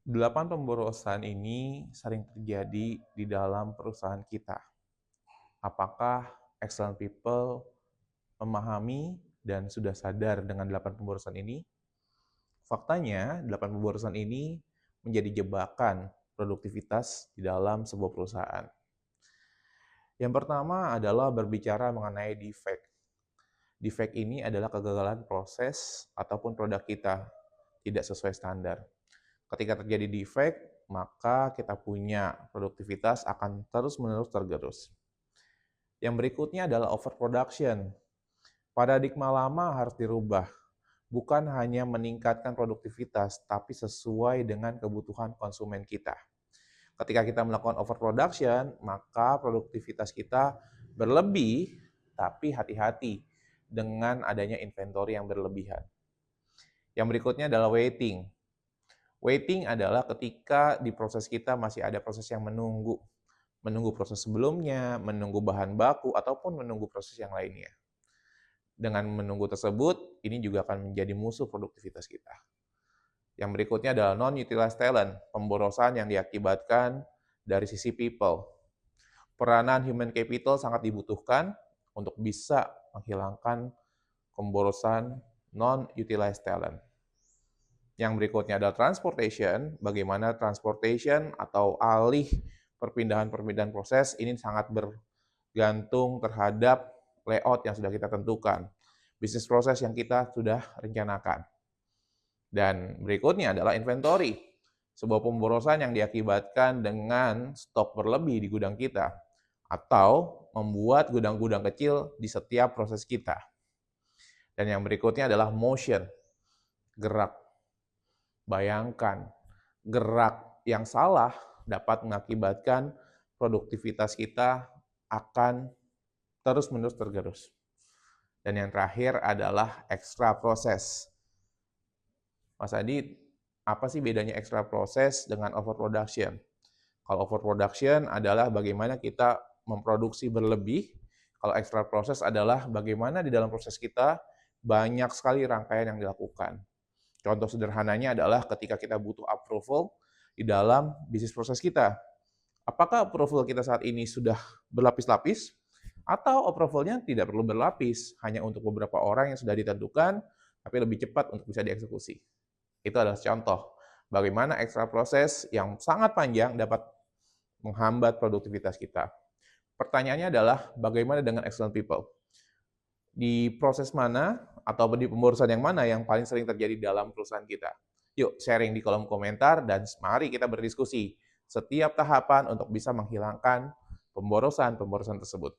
Delapan pemborosan ini sering terjadi di dalam perusahaan kita. Apakah excellent people memahami dan sudah sadar dengan delapan pemborosan ini? Faktanya, delapan pemborosan ini menjadi jebakan produktivitas di dalam sebuah perusahaan. Yang pertama adalah berbicara mengenai defect. Defect ini adalah kegagalan proses ataupun produk kita tidak sesuai standar. Ketika terjadi defect, maka kita punya produktivitas akan terus-menerus tergerus. Yang berikutnya adalah overproduction. Paradigma lama harus dirubah, bukan hanya meningkatkan produktivitas, tapi sesuai dengan kebutuhan konsumen kita. Ketika kita melakukan overproduction, maka produktivitas kita berlebih, tapi hati-hati dengan adanya inventory yang berlebihan. Yang berikutnya adalah waiting. Waiting adalah ketika di proses kita masih ada proses yang menunggu. Menunggu proses sebelumnya, menunggu bahan baku, ataupun menunggu proses yang lainnya. Dengan menunggu tersebut, ini juga akan menjadi musuh produktivitas kita. Yang berikutnya adalah non-utilized talent, pemborosan yang diakibatkan dari sisi people. Peranan human capital sangat dibutuhkan untuk bisa menghilangkan pemborosan non-utilized talent. Yang berikutnya adalah transportation, bagaimana transportation atau alih perpindahan-perpindahan proses ini sangat bergantung terhadap layout yang sudah kita tentukan, bisnis proses yang kita sudah rencanakan. Dan berikutnya adalah inventory, sebuah pemborosan yang diakibatkan dengan stok berlebih di gudang kita, atau membuat gudang-gudang kecil di setiap proses kita. Dan yang berikutnya adalah motion, gerak. Bayangkan, gerak yang salah dapat mengakibatkan produktivitas kita akan terus-menerus tergerus. Dan yang terakhir adalah extra proses. Mas Adi, apa sih bedanya extra proses dengan overproduction? Kalau overproduction adalah bagaimana kita memproduksi berlebih, kalau extra proses adalah bagaimana di dalam proses kita banyak sekali rangkaian yang dilakukan. Contoh sederhananya adalah ketika kita butuh approval di dalam bisnis proses kita. Apakah approval kita saat ini sudah berlapis-lapis? Atau approval-nya tidak perlu berlapis, hanya untuk beberapa orang yang sudah ditentukan, tapi lebih cepat untuk bisa dieksekusi. Itu adalah contoh bagaimana ekstra proses yang sangat panjang dapat menghambat produktivitas kita. Pertanyaannya adalah bagaimana dengan excellent people? Di proses mana atau di pemborosan yang mana yang paling sering terjadi dalam perusahaan kita? Yuk sharing di kolom komentar dan mari kita berdiskusi setiap tahapan untuk bisa menghilangkan pemborosan-pemborosan tersebut.